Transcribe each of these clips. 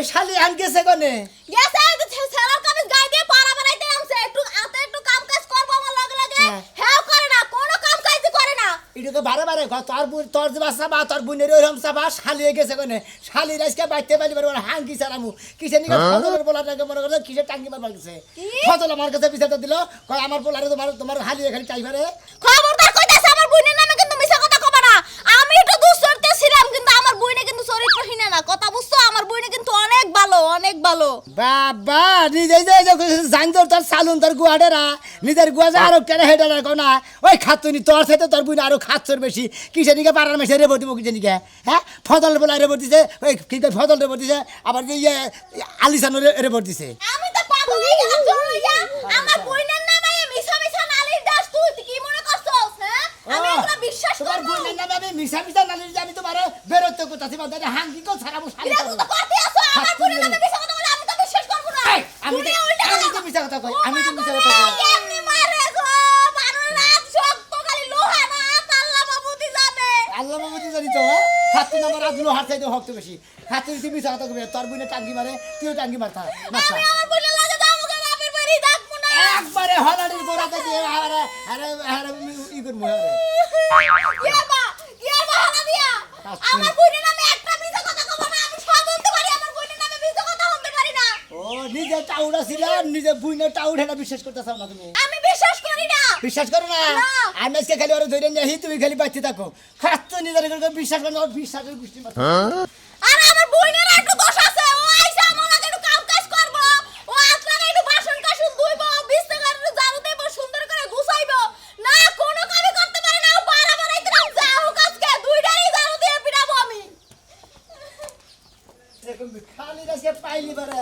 কই শালি আন গেছে কোনে গেছে ছেলের কামিজ গায়ে দিয়ে পাড়া বানাইতে নামছে একটু কাম কাজ করবো আমার লগে লগে হেও করে না কোনো কাম কাজই করে না এটাকে বারে বারে তোর যে বাচ্চা বা তোর বোনের ওইরকম চাবা শালি গেছে কোনে শালি রাজকে বাইতে পারি পারবো হাঙ্গি চালামু কিসে নিকে ফজলের বলাটাকে মনে করে কিসে টাঙ্গি মারবার গেছে ফজল আমার কাছে বিচারটা দিল কয় আমার বলারে তোমার হালিয়ে খালি চাইবারে খবরদার কইতাছে আমার বোনের নামে কিন্তু মিছা কথা কবা না আমি একটু দুশ্চরিত্র ছিলাম কিন্তু আমার বোনে কিন্তু চরিত্রহীন না কথা বুঝছো আমার বোনে কিন্তু অনেক ভালো বাবা নিজেই যে জানতর তোর সালুন তোর গুয়াডেরা নিজের গুয়া যে আরো কেন হেডা রাখো না ওই খাতুনি তোর সাথে তোর বোন আরো খাচ্ছর বেশি কিসে নিকে পাড়ার মেশে রেবো দিব কিসে নিকে হ্যাঁ ফজল বলা রেবো দিছে ওই কি ফজল রেবো দিছে আবার যে ইয়ে আলিসানো রেবো দিছে আমি তো পাগল হয়ে গেলাম জড়াইয়া আমার বোনের নামে মিছা মিছা নালিশ দাস তুই কি মনে করছস হ্যাঁ আমি এগুলা বিশ্বাস করব তোমার বোনের নামে আমি মিছা নালিশ আমি তোমার বেরোতে কোথাছি বাদে হাঙ্গি কো ছাড়াবো শালি তুই তো করতে আছো আমার বোনের নামে মিছা কথা বলে আমি তো বিশ্বাস করব না আমি তো মিছা কথা কই আমি তো মিছা কথা কই এমনি মারে গো বারো রাত শক্ত খালি লোহা না আল্লাহ বাবুতি জানে আল্লাহ বাবুতি জানি তো খাতুন আমার আদলো হাত চাইতে হক তো বেশি খাতুন তুই মিছা কথা কই তোর বোনে টাঙ্গি মারে তুইও টাঙ্গি মারতা মারতা আমি আমার বোনের লাগে যাবো গো বাপের বাড়ি থাকবো না একবারে হলাড়ির গোড়াতে দিয়ে আরে আরে আরে ই করবো আরে ইয়া হালা দিয়া আমার বোনের নামে একটা মিছা কথা কব না আমি সব বলতে পারি আমার বোনের নামে মিছা কথা বলতে পারি না ও নিজে টাউডা ছিল নিজে বুইনে টাউড এটা বিশ্বাস করতেছ না তুমি আমি বিশ্বাস করি না বিশ্বাস করো না আমি আজকে খালি ওরে ধরে নিয়ে তুমি খালি বাঁচতে থাকো খাচ্ছ নিজের বিশ্বাস করো না বিশ্বাসের গোষ্ঠী মাত্র আর আমার বোনের একটু দোষ আছে ও আইসা আমার লাগে একটু কাম কাজ করব ও আসলে একটু বাসন কাসন ধুইবো বিছানা একটু ঝাড়ু দেব সুন্দর করে গুছাইবো না কোনো কাজই করতে পারে না ও বাড়া বাড়াইতে নাম যাও কাজকে দুইটারই ঝাড়ু দিয়ে পিটাবো আমি এরকম খালি রাসকে পাইলি পারে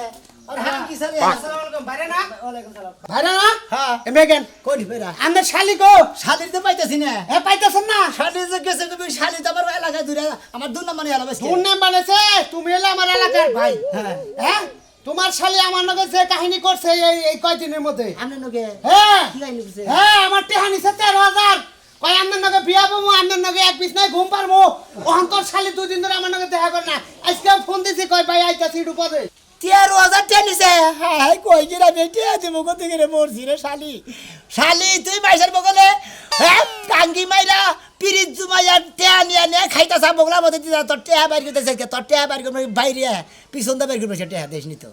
আর হাম কি সালে আসসালামু আলাইকুম ভাইরা না ওয়ালাইকুম সালাম ভাইরা না হ্যাঁ এমেগেন কোন বেরা আমাদের শালি গো শালির তো পাইতাছি না এ পাইতাছেন না শালি যে গেছে তুমি শালি তো আমার এলাকায় দূরে আমার দুই নম্বরে এলাকা তোর নাম বানাইছে তুমি হলে আমার এলাকার ভাই হ্যাঁ হ্যাঁ তোমার শালি আমার লগে যে কাহিনী করছে এই কয়দিনের মধ্যে আমনে নগে হ্যাঁ কি লাইন লিখছে হ্যাঁ আমার টেহানি 13000 কয় আমার লগে বিয়া বমু আমার লগে এক বিছনায় ঘুম পারমু অন্তর শালি দুই দিন ধরে আমার লগে দেখা কর না আজকে ফোন দিছি কয় ভাই আইতাছি একটু পরে 13,000 টেনিছে হাই কই গিরা বেটি আছে মগো থেকে রে মরছি রে শালি শালি তুই মাইসের বগলে হ্যাঁ টাঙ্গি মাইরা পিরিত জুমাইয়া টেয়া নিয়া নে খাইতাছা বগলা মধ্যে দিতা তোর টেয়া বাইর করতেছে কে তোর টেয়া বাইর করবে বাইরে পিছন দা বাইর করবে সে টেয়া দেশনি তো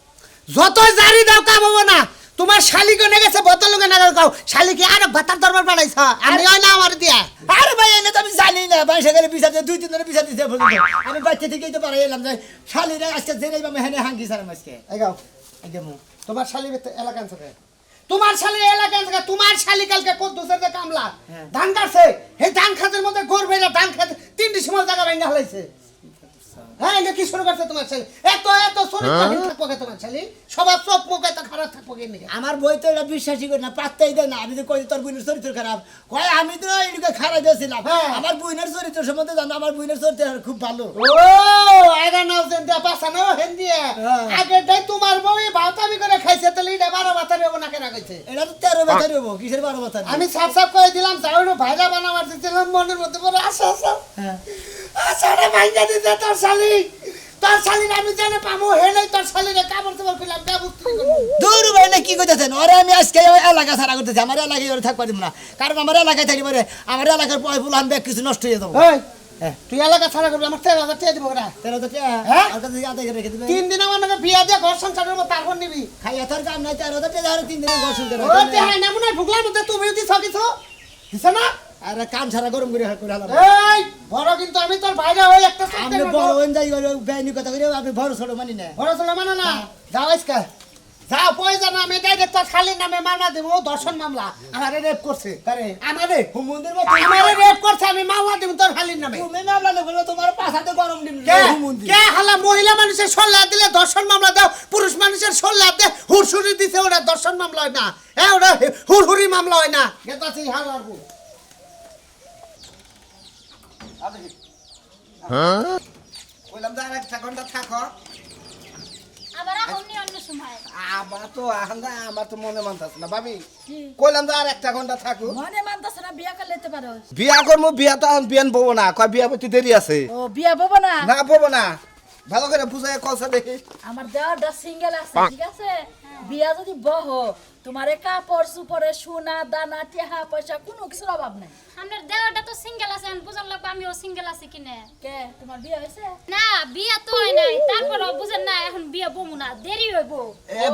যত জারি দাও কাম হবো না তোমার শালি কোনে গেছে বোতল লগে না কাও শালি কি আর ভাতার দরবার বাড়াইছ আমি হয় না আমার দিয়া আরে ভাই এনে তো আমি জানি না ভাই সেখানে বিচার দুই তিন দিনে বিচার দিতে আমি বাচ্চা থেকেই তো পারে এলাম যে শালিরা আজকে জেনেই বা মেহানে হাঙ্গি সার আজকে এই গাও একদম তোমার শালি এলাকা থেকে তোমার শালি এলাকা থেকে তোমার শালি কালকে কত দোসের কামলা হ্যাঁ। ধান কাটছে এই ধান খাতের মধ্যে গোর বেলা ধান খাতে তিনটি সময় জায়গা ভেঙে হালাইছে হ্যাঁ এটা কি শুরু করছে তোমার শালি এত চরিত্রহীন থাকবো কে তোমার শালি সবার চোখ মুখ এত খারাপ থাকবো কে নাকি আমার বই তো এটা বিশ্বাসই করি না পাত্তাই দেয় না আমি তো কই তোর বোনের চরিত্র খারাপ কয় আমি তো এদিকে খারাপ দিয়েছিলাম হ্যাঁ। আমার বোনের চরিত্র সম্বন্ধে জানো আমার বোনের চরিত্র খুব ভালো ও আগা নাও দেন দা পাছানো হেন্দিয়া হ্যাঁ। আগেটাই তোমার বউ ভাতামি করে খাইছে তাহলে এটা 12 ভাতা দেব না কেন কইছে এটা তো 13 বছর হবো কিসের 12 বছর আমি সাফ সাফ করে দিলাম যাও ভাইরা বানাবার দিছিলাম মনের মধ্যে বলে আসা হ্যাঁ আসারে ভাইজা দিতে তোর শালি আমি জানে পামু হেলেই তোর শালিরে কামড় তোমার কইলাম ব্যবস্থা করব দূর ভাই না কি কইতেছেন ওরে আমি আজকে এলাকা ছাড়া করতেছি আমার এলাকায় ওরে থাকবা দিব না কারণ আমার এলাকায় থাকি পারে আমার এলাকার পয় ফুল আনবে কিছু নষ্ট হয়ে যাবো এই তুই এলাকা ছাড়া করবি আমার 13000 টাকা দিব না 13,000 হ্যাঁ? আর কাছে আদায় করে রেখে দিবে 3 দিন আমার নাকি বিয়া দিয়ে ঘর সংসারের মতো তারপর নিবি খাইয়া তোর কাম নাই 13,000 আর 3 দিনের গোসল করে ও তে হাই না মনে হয় ভুগলার মধ্যে তুমি দিছ কিছু দিছ না আরে কাম ছাড়া গরম করে হালাম এই বড় কিন্তু আমি তোর ভাইরা হই একটা আপনি বড় হন যাই বেআইনি কথা কইরে আপনি বড় ছোট মানি না বড় ছেলে মানে না যাও আজকে যাও পয়সা না আমি ডাইরেক্ট তোর শালির নামে মামলা দেব দর্শন মামলা আমারে রেপ করছে কারে আমারে হুমুন্দির মত আমারে রেপ করছে আমি মামলা দেব তোর শালির নামে তুমি মামলা নেবো তোমার পাছাতে গরম দিন কে হুমুন্দি কে হালা মহিলা মানুষের সল্লা দিলে দর্শন মামলা দাও পুরুষ মানুষের সল্লা দে হুরসুরি দিছে ওটা দর্শন মামলা হয় না হ্যাঁ ওটা হুরহুরি মামলা হয় না গেতাছি হালার বউ কইলাম যে আরেকটা ঘন্টা থাকো আবার আপনি অন্য সময় আবার তো আমার তো মনে মানতাছে না ভাবি কইলাম যে আর একটা ঘন্টা থাকো মনে মানতাছ না বিয়া করে লেতে পারো বিয়া করবো বিয়া তো এখন বিয়ান বলবো না কয় বিয়া করতে দেরি আছে ও বিয়া ববো না না বলবো না ভালো করে বুঝায় কলসা দেখি। আমার দেওয়ারটা সিঙ্গেল আছে ঠিক আছে বিয়া যদি বহ তোমার কাপড় সুপরে সোনা দানা টেহা পয়সা কোনো কিছুর অভাব নাই আমার দেওয়াটা তো সিঙ্গেল আছে বুঝার লাগবে আমিও সিঙ্গেল আছি কিনে কে তোমার বিয়া হয়েছে না বিয়া তো হয় নাই তারপরও বুঝেন না এখন বিয়া বমু না দেরি হইব এ,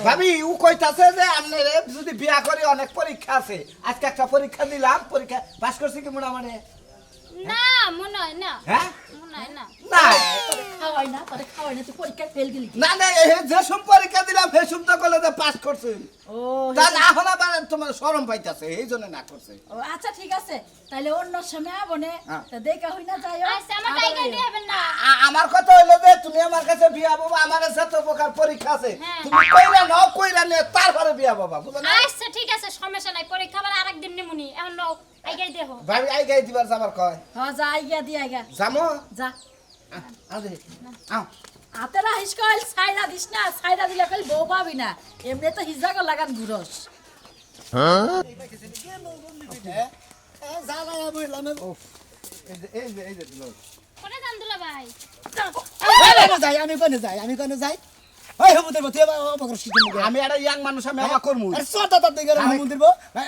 ভাবি ও কইতাছে যে আপনারে যদি বিয়া করি অনেক পরীক্ষা আছে, আজকে একটা পরীক্ষা দিলাম, পরীক্ষা পাস করছি কি মোটামুটি? না মনে হয় না হ্যাঁ মনে হয় না না তোরে খাওয়াই না তুই পরীক্ষা ফেল গেলি না না যেসব পরীক্ষা দিলাম সেসব তো কলেজে পাস করছে। ও তাহলে এখন আবার তোমার শরম পাইতাছে এই জন্য না করছে। ও, আচ্ছা ঠিক আছে তাহলে অন্য সময় আবনে হ্যাঁ। তা দেখা হই না যাই আচ্ছা আমার টাইগার দিয়ে হবেন না আমার কথা হইলো যে তুমি আমার কাছে বিয়া বাবা, আমার কাছে তো প্রকার পরীক্ষা আছে, হ্যাঁ। তুমি কইরা নাও কইরা নে তারপরে বিয়া বাবা, বুঝো না? আচ্ছা ঠিক আছে সমস্যা নাই পরীক্ষা আবার আরেকদিন নিমুনি এখন নাও টাইগার দেহ ভাবি আই গাই দিবার যাবার কয় হ্যাঁ যা আইগা দি আইগা জামো যা আরে আও হাতে রাখিস কইল সাইরা দিস না সাইরা দিলে কইল বউ পাবি না এমনি তো হিজাগো লাগান ঘুরস জ্বালায়া বললাম এই যে দিলো। কোনে যান দুলা ভাই আমি কোনে যাই ওই হুমুদের তুই অপকর শিখে নিবি আমি একটা ইয়াং মানুষ, আমি আমার করমু। আরে সরটা তার দিকে হুমুদের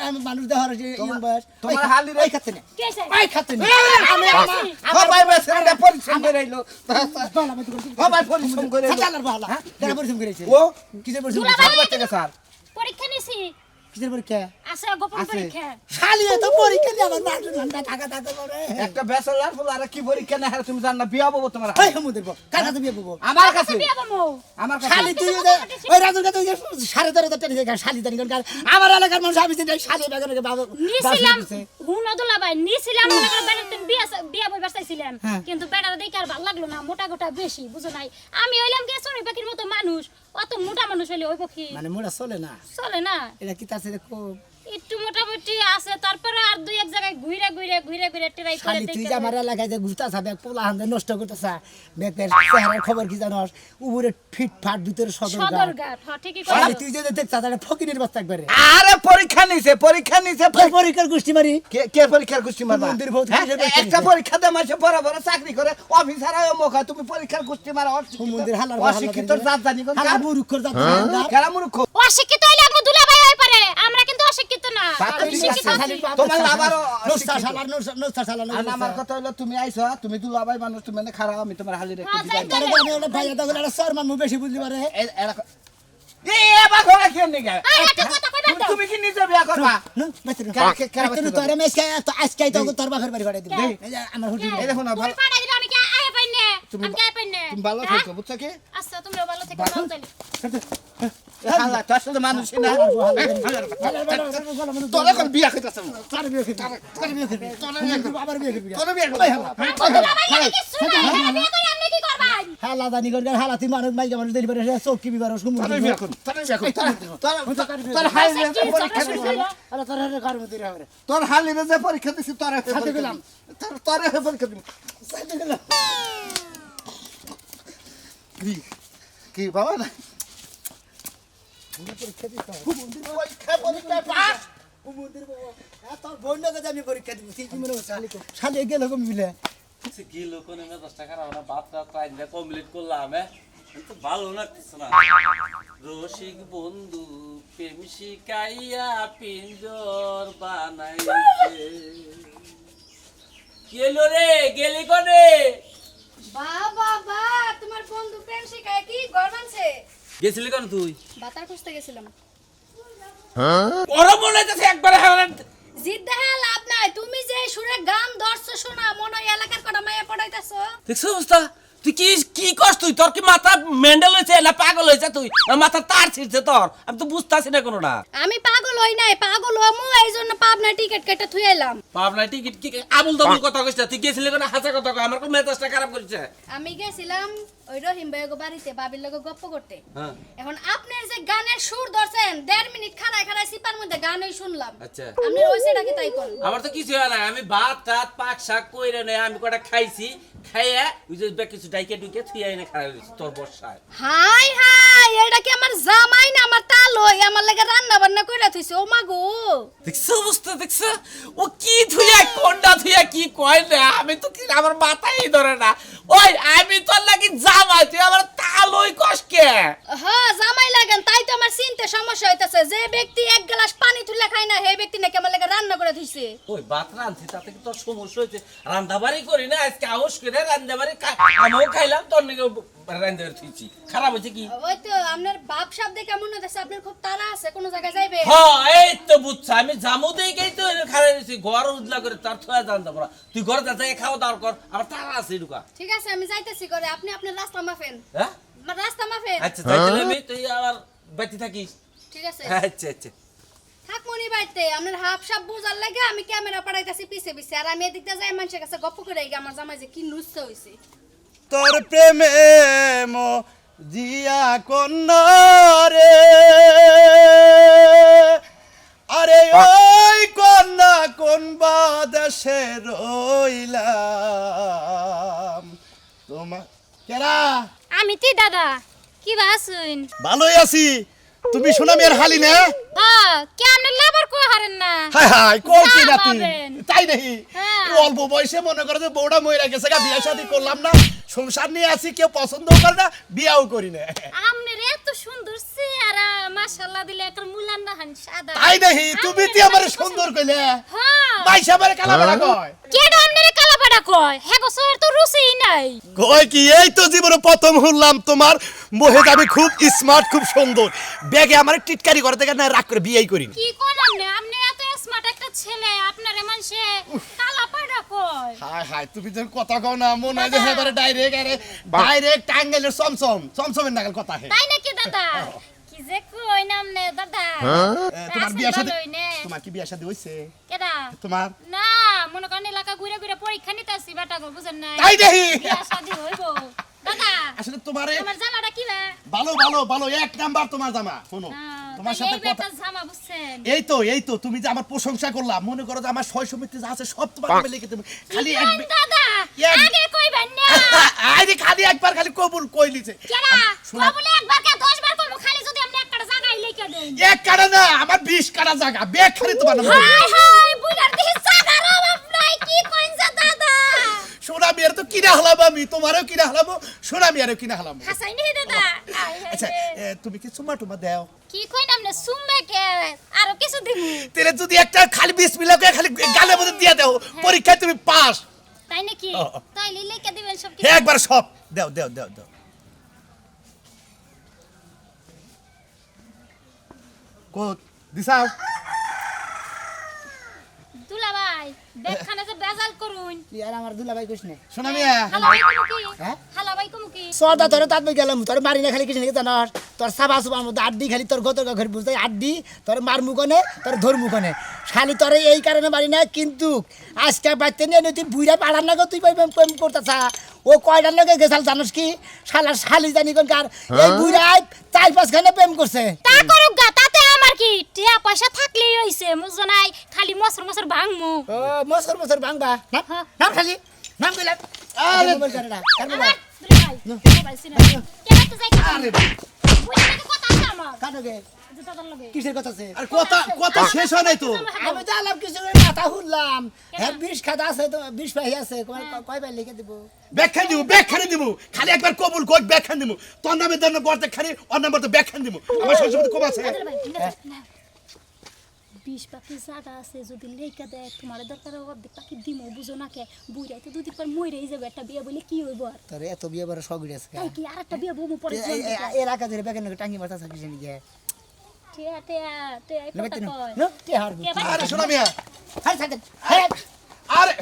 আমি মানুষ দেখার ইয়ং বয়স তোমার হালি রে ওই খাতে না কে আছে ওই খাতে না আমি আমার ভাই বেসরে পরিশ্রম করে আইলো। বালা মত করে ও ভাই পরিশ্রম করে আইলো। চালার বালা দেখা পরিশ্রম করেছে ও কিসের পরিশ্রম দুলা সব ভাই বাচ্চা স্যার পরীক্ষা নিছি কিসের পরীক্ষা আছে গোপন আছে। পরীক্ষা শালি তো পরীক্ষা দিয়ে আমার নাটক ঘন্টা টাকা টাকা করে একটা ব্যাচেলর ফুল আর কি পরীক্ষা না হয় তুমি জান না, বিয়া বাবু তোমার ওই হুমুদের কার কাছে বিয়ে বলবো আমার কাছে বিয়া বমু আমার কাছে শালি তুই ওই রাজুর কাছে 13.5 টাকা শালি জানি কার আমার এলাকার মানুষ আমি চিনি শালি বেগনকে বাবা নিছিলাম হুন দুলা ভাই নিছিলাম মনে করে বেড়াতেন বিয়া বই বাসাইছিলাম হ্যাঁ। কিন্তু বেড়ার দেখে আর ভালো লাগলো না মোটা গোটা বেশি বুঝো নাই আমি হইলাম কি চড়ুই পাখির মতো মানুষ অত মোটা মানুষ হইলে ওই পক্ষী মানে মোরা চলে না চলে না এটা কি তার সাথে খুব একটু মোটামুটি আছে তারপরে আর দুই এক জায়গায় ঘুরে ট্রাই করে শালি তুই যে আমার দেখতে এলাকায় যে ঘুরতাছ ব্যাগ পোলা হান্দে নষ্ট করতেছ ব্যাগের চেহারার খবর কি জানোস উপরে ফিট ফাট ভিতরে সদর সদরঘাট হ্যাঁ ঠিকই শালি কথা তুই যে দেখতাছ একটা ফকিনের বস্তা একবারে আরে পরীক্ষা নিছে পরীক্ষার গোষ্ঠী মারি কে পরীক্ষার গোষ্ঠী মারবা? মন্দির ভৌত হ্যাঁ? কিসের পরীক্ষা একটা নিছে? পরীক্ষা দে মাসে বড় বড় চাকরি করে অফিসার হয় মুখা, তুমি পরীক্ষার গোষ্ঠী মারা মন্দির হালার অশিক্ষিত জাত জানি কোন হালা মুরুক্ষর জাত কেরা মূর্খ। অশিক্ষিত হইলে আমগো দুলা ভাই হই পারে আমরা কিন্তু অশিক্ষিত না বাতা ঠিক শিক্ষিত আছে। আছি। তোমার আবারও নুস্তা অশিক্ষিত। শালার নুস্তা শালার আর আমার কথা হলো তুমি আইছো, তুমি দুলাভাই মানুষ, তুমি মানে খারাপ, আমি তোমার হালি রেখে হ্যাঁ, দিই। যাই। আমি ওটা ভাইয়া তখন একটা সরমান মু বেশি বুঝলি পারে এবার ঘোরা কেন নিগা? এই একটা কথা কইবা তো তুমি কি নিজে বিয়া করবা? তোর মেসকে তো আজকে তো তোর বাপের বাড়ি পাঠাই দিবি এই যে আমার হুটি এই দেখো না, তুমি ভালো পাড়াই দিলে আমি কি আয় পাই না তুমি- আমি কি আয় পাই না তুমি ভালো থাকো, বুঝছো কি? আচ্ছা তোমরা ভালো থেকো ভালো তাইলে এ হালা, তোর সাথে মানুষই না। তোর এখন বিয়া খাইতেছে না। তোর বিয়া করবি। দুলা ভাই আমি কিছু না বিয়ে করে আপনি কি করবেন হালা জানি করে হালা তুই মানুষ মাইকা মানুষ দেরি পারে চৌকি বিবার তোর বিয়া করবি। তোর হালি রে যে পরীক্ষা দিছি, আরে তোর হাতে কার মধ্যে রে তোর হালি রে যে পরীক্ষা দিছি, তোর হাতে সাথে পরীক্ষা গেলাম। দিলাম। তোর হাতে পরীক্ষা দিলাম। সাইতে গেল কি বাবা না? পরীক্ষা পাস। তোর বোন কাছে আমি পরীক্ষা দিব তুই কি মনে করছিস শালি গেল কম মিলে গেল কোনো মেজাজটা খারাপ না বাপটা প্রাইজটা কমপ্লিট করলাম কিন্তু ভালো লাগতেছে না রসিক বন্ধু প্রেম শিকাইয়া পিঞ্জর বানাইছে গেলো রে গেলি কোনে বাবা বা তোমার বন্ধু প্রেম শিখায় কি গরমানছে গেছিলি কেন তুই বাতার খুঁজতে গেছিলাম ওরা মনে হইতেছে একবারে জিদ দেখা লাভ নাই তুমি যে সুরে গান ধরছো শোনা মনে হয় এলাকার কটা মাইয়া পড়াইতাছো দেখছো অবস্থা তুই কি কি করছ তুই তোর কি মাথা মেন্ডেল হয়েছে না পাগল হয়েছে তুই না মাথা তার ছিড়ছে তোর আমি তো বুঝতাছি না কোনোটা আমি পাগল হই নাই পাগল হমু এই জন্য পাবনা টিকিট কেটে থুই এলাম পাবনা টিকিট কি আবুল তাবুল কথা কইছ তুই গেছিলি কেন হাসা কথা কই আমার কোন মেজাজটা খারাপ করছে আমি গেছিলাম ওই রহিম ভাইয়ের বাড়িতে বাবির লগে গপ্প করতে হ্যাঁ এখন আপনার যে গানের সুর ধরছেন 1.5 মিনিট খাড়ায় খাড়ায় সিপার মধ্যে গানই শুনলাম আচ্ছা আপনি ওইটা কি তাই কোন আমার তো কিছু হয় না আমি ভাত টাত পাক শাক কইরে নেই আমি কটা খাইছি খাইয়া ওই যে কিছু ডাইকে ডুকে থুই আইনে খারাপ হয়েছে তোর বর্ষায় হাই হাই এটা কি আমার জামাই না আমার তালই আমার লাগে রান্না বান্না কইরা থইছে ও মা গো দেখছো অবস্থা দেখছো ও কি থুইয়া কোনটা থুইয়া কি কি কয় না আমি তো কি আমার মাথায় ধরে না ওই আমি তোর লাগি জামাই তুই আমার তালই কষ্টে হ্যাঁ জামাই লাগেন তাই তো আমার চিনতে সমস্যা হইতাছে যে ব্যক্তি এক গ্লাস পানি তুলে খায় না সেই ব্যক্তি নাকি আমার লাগে রান্না করে দিছে ওই ভাত রাঁধছি তাতে কি তোর সমস্যা হয়েছে রান্দাবাড়ি করি না আজকে আউস করে রান্দাবাড়ি আমিও খাইলাম তোর নাকি রান্দাবাড়ি থুইছি খারাপ হয়েছে কি ওই তো আপনার বাপ সাপ দেখে মনে হচ্ছে আপনার খুব তাড়া আছে কোন জায়গায় যাইবে হ্যাঁ এই তো বুঝছা আমি জামু দেখেই তো খারাপ হয়েছি ঘর উজলা করে তার থয়া জানতে পারা তুই ঘরে যা যাই খাওয়া দাওয়া কর আমার তারা আছে ঢুকা ঠিক আছে আমি যাইতেছি করে আপনি আপনার রাস্তা মাফেন হ্যাঁ রাস্তা মাফেন আচ্ছা যাইতে আমি তুই আবার বাড়িতে থাকিস ঠিক আছে আচ্ছা আচ্ছা থাক মনি বাইতে আপনার হাফ সাপ বুঝার লাগে আমি ক্যামেরা পাঠাইতাছি পিছে পিছে আর আমি এদিকটা যাই মানুষের কাছে গপ্প করে আমার জামাই যে কি নুসতে হইছে তোর প্রেমে জিয়া কন্যা রে আরে ওই কন্যা কোন বাদেশে রইলাম তোমার কেরা আমি তি দাদা কি বাসুন ভালোই আছি তুমি সোনামিয়ার হালি না হ্যাঁ কেন লাভার কো হারেন না হাই হাই কই কি যা নাতি পাবেন। তাই নাকি হ্যাঁ। অল্প বয়সে মনে করো যে বউটা মইরা গেছে গা বিয়ে শাদী করলাম না সংসার নিয়ে আছি কেউ পছন্দও করে না বিয়াও করি না আমনের এত সুন্দর চেহারা মাশাআল্লাহ দিলে একটা মুলান না হান সাদা তাই নাকি তুমি তি আমার সুন্দর কইলে হ্যাঁ মাইশা বারে কালা বড়া কয় কেন আমনের কালাপাড়া কয় হে গোসর তো রুচিই নাই কয় কি এই তো জীবনে প্রথম শুনলাম তোমার মহে যাবে খুব স্মার্ট খুব সুন্দর ব্যাগে আমার টিটকারি করে দেখে না রাগ করে বিয়েই করি না কি কোন আমনে এত স্মার্ট একটা ছেলে আপনারে মানুষে কালাপাড়া কয় হাই হাই তুমি যখন কথা কও না মনে হয় যে হেবারে ডাইরেক্ট টাঙ্গাইলের চমচমের নাগাল কথা হে তাই নাকি দাদা কি যে কই নামনে দাদা তোমার বিয়া শাদী ভালোই নে। তোমার কি বিয়া শাদী হইছে কেডা তোমার না মনে করেন এলাকা ঘুরে ঘুরে পরীক্ষা নিতে আসি বেটা গো বুঝেন নাই তাই দেখি বিয়া শাদী হইব দাদা আসলে তোমারে তোমার জামাটা কি রে ভালো ভালো ভালো এক নাম্বার তোমার জামা শোনো তোমার সাথে এই কথা বেটা জামা বুঝছেন এই তো তুমি যে আমার প্রশংসা করলাম মনে করো যে আমার সয় সমিতি যা আছে সব তোমার নামে লিখে দেবো খালি কোন দাদা এক- আগে কইবেন না আরে খালি একবার খালি কবুল কইলিছে কেডা শোনা- কবলে একবার কে 10 বার কইবো খালি যদি আপনি একটা জায়গায় লিখে দেন এক কাটা না আমার 20 কাটা জায়গা ব্যাগ খালি তোমার নামে লিখে দেবো। হাই হাই বুলার দিহি জাগার অভাব নাই কি কইন যা দাদা সোনা মিয়ার তো কিনা হলাম আমি তোমারও কিনা হলাম সোনা মিয়ারও কিনা হলাম হাসাই নি দাদা আই হাই আচ্ছা রে। তুমি কি চুমা টুমা দাও কি কইন আপনি সুমবে কে আরো কিছু দিমু তেরে যদি একটা খালি 20 মিলাকে খালি গালে মধ্যে দিয়ে দাও পরীক্ষায় তুমি পাস তাই নাকি ও। তাইলে লিখে দিবেন সব হে একবার সব দাও কো দিছাও দুলা ভাই দেখখানে যে বেজাল করুন কি আর আমার দুলাভাই কইছ না সোনা মিয়া হালা ভাই কমু কি হ্যাঁ? হালা ভাই কমু কি সদা তোর তাত বই গেলাম তোর মারি না খালি কিছু নাকি জানাস তোর সাবা সুবার মধ্যে আড্ডি খালি তোর গত ঘর বুঝতে আড্ডি তোর মার মুখনে তোর ধর মুখনে খালি তোর এই কারণে মারি না কিন্তু আজকে বাচ্চা নিয়ে তুই বুইরা পাড়ার না গো তুই প্রেম করতেছা ও কয়টার লগে গেছাল জানোস কি শালা শালি জানি কোন কার এই বুইরাই 4-5 প্রেম করছে তা করুক গা তাতে আমার কি টিয়া পয়সা থাকলেই হইছে মুজো নাই খালি মসর ভাঙমু ও মসর ভাঙবা নাম হ্যাঁ। নাম খালি নাম কইলা আরে মোবাইল করে না কার আমার মোবাইল দুলা ভাই মোবাইল সিনা কেন তো যাই আরে বুঝলি কি কথা আছে আমার কাটগে জুতাদার লগে কিসের কথা আছে আর কথা শেষ হয় নাই তো আমি তো আলাপ কিছু করে মাথা হুললাম হ্যাঁ 20 খাতা আছে তো 20 পাই আছে কয় পাই লিখে দিব ব্যাখ্যান দিব খালি একবার কবুল কর ব্যাখ্যান দিব তোর নামে দেন গর্তে খালি অন্য নামে ব্যাখ্যান দিব আমার সবসময় কম আছে দুলা ভাই না 20 পাখি জায়গা আছে যদি লেখা দেয় তোমার দরকার অর্ধেক পাখি দিমো বুঝো না কে বুইরাইতে দুদিন পর মইরেই যাবে একটা বিয়ে বলে কি হইব আর তোর এত বিয়ে বড় শখ আছে তাই কি আরেকটা বিয়ে বমু পরে এর আকা ধরে বেকেন টাঙ্গি মাথা থাকিস নি গে টিয়া টিয়া টিয়া এই কথা কয় নো কে হার কে ভাই? আরে সোনা মিয়া হাই সাথে হাই আরে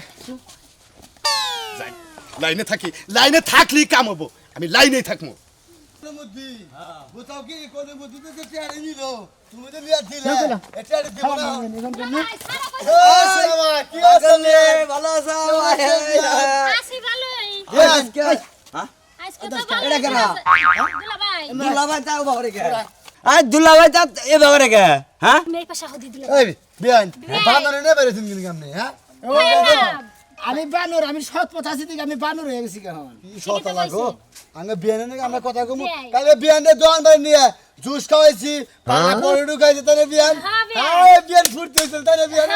লাইনে থাকলেই কাম হবো আমি লাইনেই থাকবো ভাই, সারা কথা আসি ভালোই আজকে তো ভালো দুলা ভাই দুলাভাই তা এভাবে রেখে হ্যাঁ মেয়ে পাশা হদি দিলা আমি বানর আমি সৎ পথ আছি দিকে আমি বানর হয়ে গেছি কেন সতা লাগো আমি বিয়ানে আমরা কথা কমু বিয়াই। কালে বিয়ানে দোয়ান বাড়ি নিয়ে জুস খাওয়াইছি পালা করে ঢুকাইছি তারে বিয়ান হ্যাঁ, বিয়ান। বিয়ান ফুটতে হইছিল তারে বিয়ান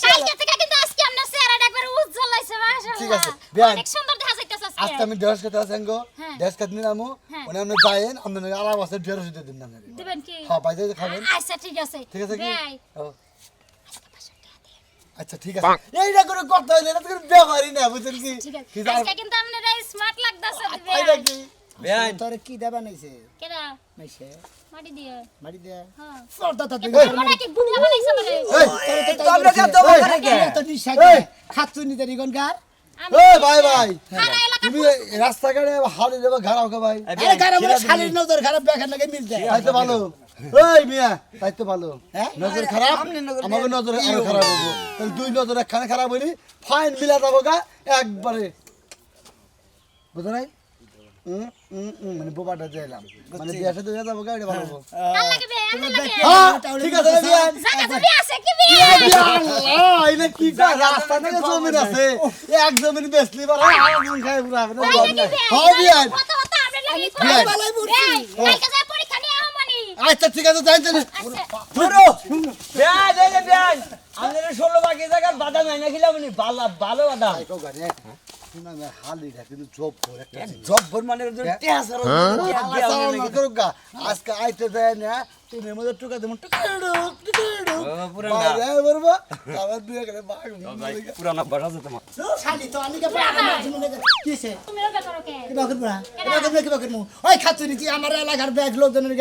কালকে থেকে কিন্তু আজকে আমরা চেহারাটা একবার উজ্জ্বল ঠিক আছে বিয়ান অনেক সুন্দর দেখা যাইতেছে আজকে আমি ড্রেস করতে আছেন গো হ্যাঁ। ড্রেস করতে নিলামু হ্যাঁ। ওনে আপনি যাইেন আপনার আলাপ আছে ড্রেস দিতে দিন না দিবেন কি হ্যাঁ বাইরে খাবেন আচ্ছা ঠিক আছে ঠিক আছে কি বেয়াই ও। আচ্ছা ঠিক আছে এইটা করে কথা হইলে এটা তো কোনো ব্যাপারই না বুঝছেন কি ঠিক আছে কি জান আজকে কিন্তু আপনারা স্মার্ট লাগতাছে এইটা কি বেআইন তোরে কি দেবা নাইছে কেডা নাইছে মাটি দিয়ে মারি দে হ্যাঁ চলতা তা তুই তোমরা কি বুড়া বানাইছো মানে তো আমরা কেন তো করে কে তো নিশাকে খাচ্ছু নি দেরি গনকার এই ভাই ভাই সারা এলাকা তুমি রাস্তাঘাটে হালি দেবা ঘাড়াও কে ভাই আরে গারা মনে শালির নজর খারাপ বেখান লাগে মিলতে তাই তো ভালো এই মিয়া তাই তো ভালো হ্যাঁ? নজর খারাপ আমাকে নজর আরো খারাপ হবো তাহলে দুই নজর একখানে খারাপ হইলি ফাইন মিলা যাবো গা একবারে বুঝো নাই মানে বোবাটা চাইলাম মানে বিয়াটা দিয়ে যাবো গা এটা ভালো হবো কাল লাগে বে আন্দা লাগে হ্যাঁ ঠিক আছে বিয়ান জায়গা জমি আছে কি বে আল্লাহ এটা কি কয় রাস্তা থেকে জমিন আছে এক জমিন বেচলি বড় আগুন খায় পুরা হবে না হ্যাঁ বিয়ান কত কত আমরা লাগি বিয়ান বালাই বুড়ছি কালকে যা পরীক্ষা নিয়ে আও মানি আচ্ছা ঠিক আছে যাই যাই আচ্ছা বেআইন আমাদের 16 বাকি জায়গা বাদাম এনে খিলাম নি ভালো বাদাম কও গানে শুনা না হালি না কিন্তু জব করে একটা জব্বর মানে টেহাসার আজকে আইতে যায় না তুমি মধ্যে টুকা দেবো পুরানা বলবো আবার দুই করে বাঘ পুরানা বাসা আছে তোমার শালি তো আমি কে পারা কিছে তুমি রোগা করো কে কিবা করবো না কিবা করবো ওই খাচ্ছুনি তুই আমার এলাকার ব্যাগ লোকজনের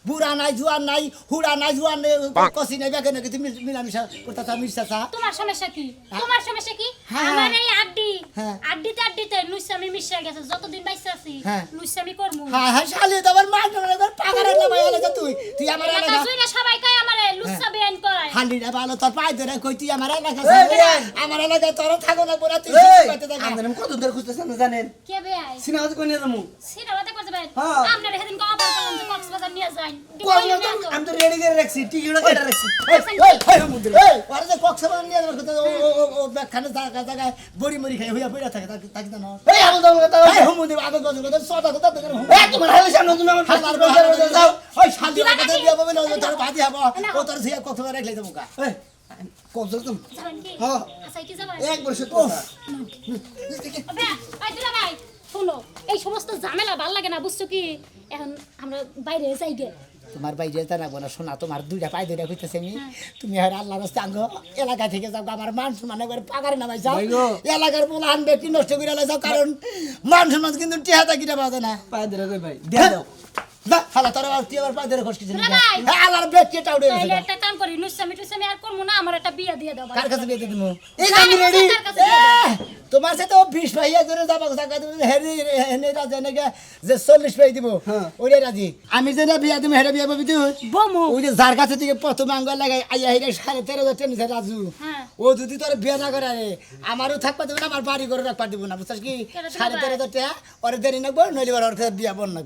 বুড়া নাই জুয়ান নাই হুড়া নাই জুয়ান নাই কষি নাই ব্যাগে নাকি তুমি মিলামিশা করতে চা মিশা চা তোমার সমস্যা কি তোমার সমস্যা কি হ্যাঁ। আমার এই আড্ডি হ্যাঁ। আড্ডিতে লুইসামি মিশে গেছে যতদিন বাইসে আছি হ্যাঁ। লুইসামি করমু হ্যাঁ হ্যাঁ শালি তো আমার মার পাগারের নাম এলাকা তুই আমার এলাকা এলাকা জুইরা সবাই কয় আমারে লুচ্চা বেন কয় হান্ডিটা ভালো তোর পায়ে ধরে কই তুই আমার এলাকা আমার এলাকায় তোর থাকো না পড়া তুই করতে থাকা আমাদের কত দূর খুঁজতেছেন জানেন কে বে আই সিনেমা তো কোনে যামু সিনেমাতে করতে ভাই হ্যাঁ। আপনার সেদিন কও বললাম যে কক্সবাজার নিয়ে যাই আমি তো রেডি করে রাখছি টিকিটও কেটে রাখছি ওরা যে কক্সবাজার নিয়ে যাবার কথা ও ব্যাগখানে জায়গায় বড়ি মরি খাই হইয়া পড়া থাকে তাকে জানো এই আমল দাম কথা এই হুমুন্দি আগে গজ গজ সদা কথা দেখে এই তোমার হালে সামনে তুমি আমার হাজার বছর যাও ওই শান্তি কথা দিয়ে বলে তোর ভাজি হবো ও তোর ঝিয়া কক্সবাজার রাখলে দেবো কা এই কত তুমি যাবেন কি হ্যাঁ। আচ্ছা কি যাবেন একবার সত্যি আবে আই দুলা ভাই শুনো এই সমস্ত ঝামেলা ভাল লাগে না বুঝছো কি এখন আমরা বাইরে যাই গে তোমার বাইরে যেতে রাখবো না শোনা তোমার দুইটা পায়ে ধরে কইতেছে আমি তুমি আর আল্লাহ রাস্তা আঙ্গ এলাকা থেকে যাও আমার মান সম্মান একবার পাগারে নামাই যাও এলাকার বলে আনবে কি নষ্ট করে যাও কারণ মান সম্মান কিন্তু টিহাটা কিনা পাওয়া যায় না পায়ে ধরে কই ভাই দিয়ে দাও না হালা তোর আর তুই আবার পায়ে ধরে খসকিস দুলা ভাই আল্লাহর ব্রেক কেটা উড়ে তাইলে গেছে একটা কাম করি লুচ্চামি টুচ্চামি আর করবো না আমার একটা বিয়ে দিয়ে দাও কার কাছে বিয়ে দিমু এই যে আমি ready। তোমার সাথে ও 20 ভাইয়া করে যাবো টাকা দিবে হেরি হেনে রাজা নাকি যে 40 ভাই দিব ওরে রাজি আমি যে না বিয়া দিমু হেরে বিয়া পাবি তুই বমু ওই যে যার কাছে থেকে প্রথম আঙ্গুল লাগাই আইয়া হেরে 13,500 টাকা নিছে রাজু হ্যাঁ। ও যদি তোর বিয়া না করে আমারও থাকবা দেবে না আমার বাড়ি করে রাখবা দিব না বুঝছিস কি কেন দিবা? 13,500 টাকা ওরে দেরি নাকবো নইলে ওর বিয়া বন নাকবো